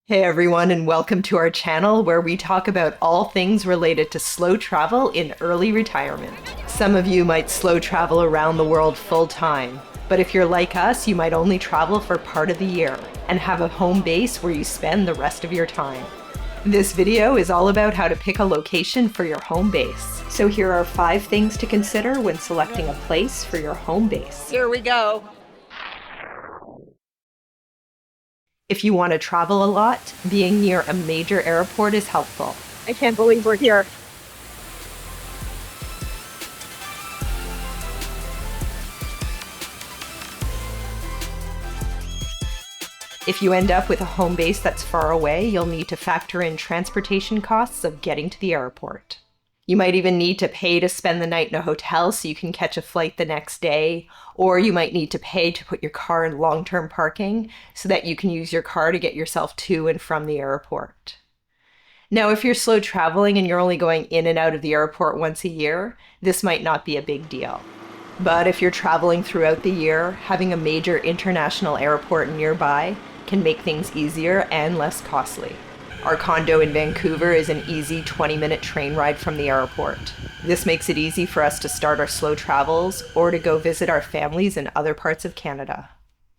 Hey everyone, and welcome to our channel where we talk about all things related to slow travel in early retirement. Some of you might slow travel around the world full time, but if you're like us, you might only travel for part of the year and have a home base where you spend the rest of your time. This video is all about how to pick a location for your home base. So here are 5 things to consider when selecting a place for your home base. Here we go. If you want to travel a lot, being near a major airport is helpful. I can't believe we're here. If you end up with a home base that's far away, you'll need to factor in transportation costs of getting to the airport. You might even need to pay to spend the night in a hotel so you can catch a flight the next day, or you might need to pay to put your car in long-term parking so that you can use your car to get yourself to and from the airport. Now, if you're slow traveling and you're only going in and out of the airport once a year, this might not be a big deal. But if you're traveling throughout the year, having a major international airport nearby can make things easier and less costly. Our condo in Vancouver is an easy 20-minute train ride from the airport. This makes it easy for us to start our slow travels or to go visit our families in other parts of Canada.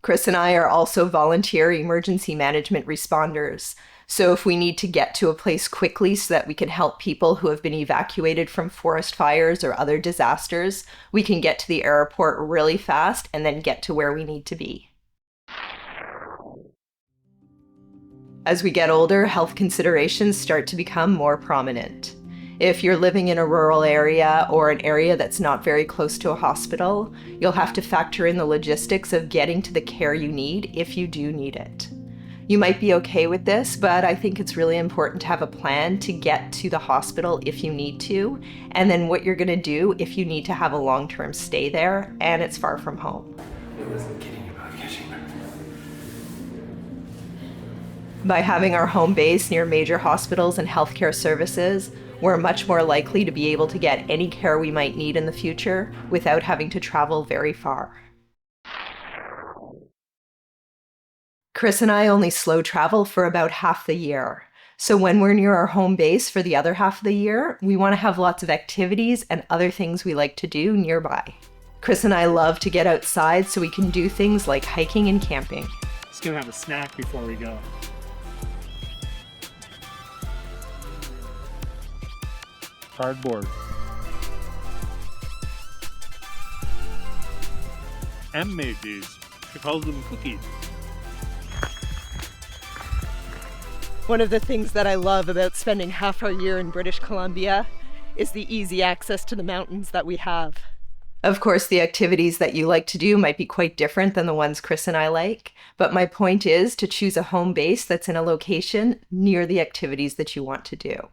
Chris and I are also volunteer emergency management responders, so if we need to get to a place quickly so that we can help people who have been evacuated from forest fires or other disasters, we can get to the airport really fast and then get to where we need to be. As we get older, health considerations start to become more prominent. If you're living in a rural area or an area that's not very close to a hospital, you'll have to factor in the logistics of getting to the care you need if you do need it. You might be okay with this, but I think it's really important to have a plan to get to the hospital if you need to, and then what you're going to do if you need to have a long-term stay there and it's far from home. I wasn't kidding about catching her. By having our home base near major hospitals and healthcare services, we're much more likely to be able to get any care we might need in the future without having to travel very far. Chris and I only slow travel for about half the year. So when we're near our home base for the other half of the year, we want to have lots of activities and other things we like to do nearby. Chris and I love to get outside so we can do things like hiking and camping. Just gonna have a snack before we go. Cardboard. Em made these. She calls them cookies. One of the things that I love about spending half our year in British Columbia is the easy access to the mountains that we have. Of course, the activities that you like to do might be quite different than the ones Chris and I like, but my point is to choose a home base that's in a location near the activities that you want to do.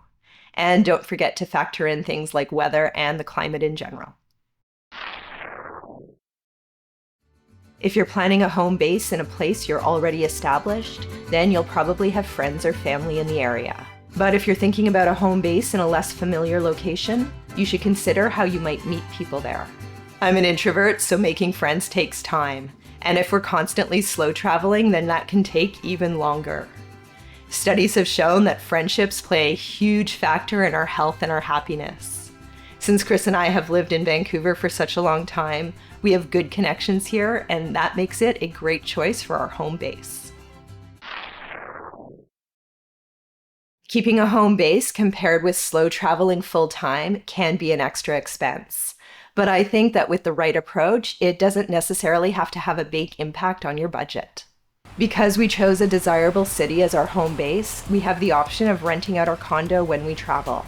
And don't forget to factor in things like weather and the climate in general. If you're planning a home base in a place you're already established, then you'll probably have friends or family in the area. But if you're thinking about a home base in a less familiar location, you should consider how you might meet people there. I'm an introvert, so making friends takes time. And if we're constantly slow traveling, then that can take even longer. Studies have shown that friendships play a huge factor in our health and our happiness. Since Chris and I have lived in Vancouver for such a long time, we have good connections here, and that makes it a great choice for our home base. Keeping a home base compared with slow traveling full-time can be an extra expense. But I think that with the right approach, it doesn't necessarily have to have a big impact on your budget. Because we chose a desirable city as our home base, we have the option of renting out our condo when we travel.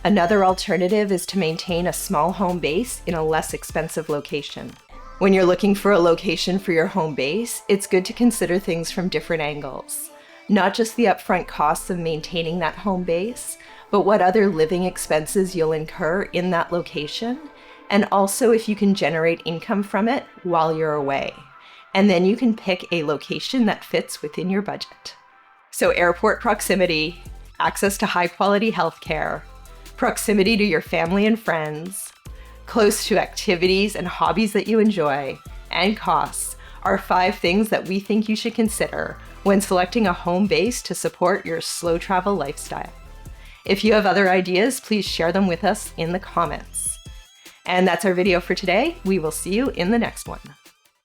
Another alternative is to maintain a small home base in a less expensive location. When you're looking for a location for your home base, it's good to consider things from different angles. Not just the upfront costs of maintaining that home base, but what other living expenses you'll incur in that location, and also if you can generate income from it while you're away. And then you can pick a location that fits within your budget. So airport proximity, access to high-quality healthcare, proximity to your family and friends, close to activities and hobbies that you enjoy, and costs are 5 things that we think you should consider when selecting a home base to support your slow travel lifestyle. If you have other ideas, please share them with us in the comments. And that's our video for today. We will see you in the next one.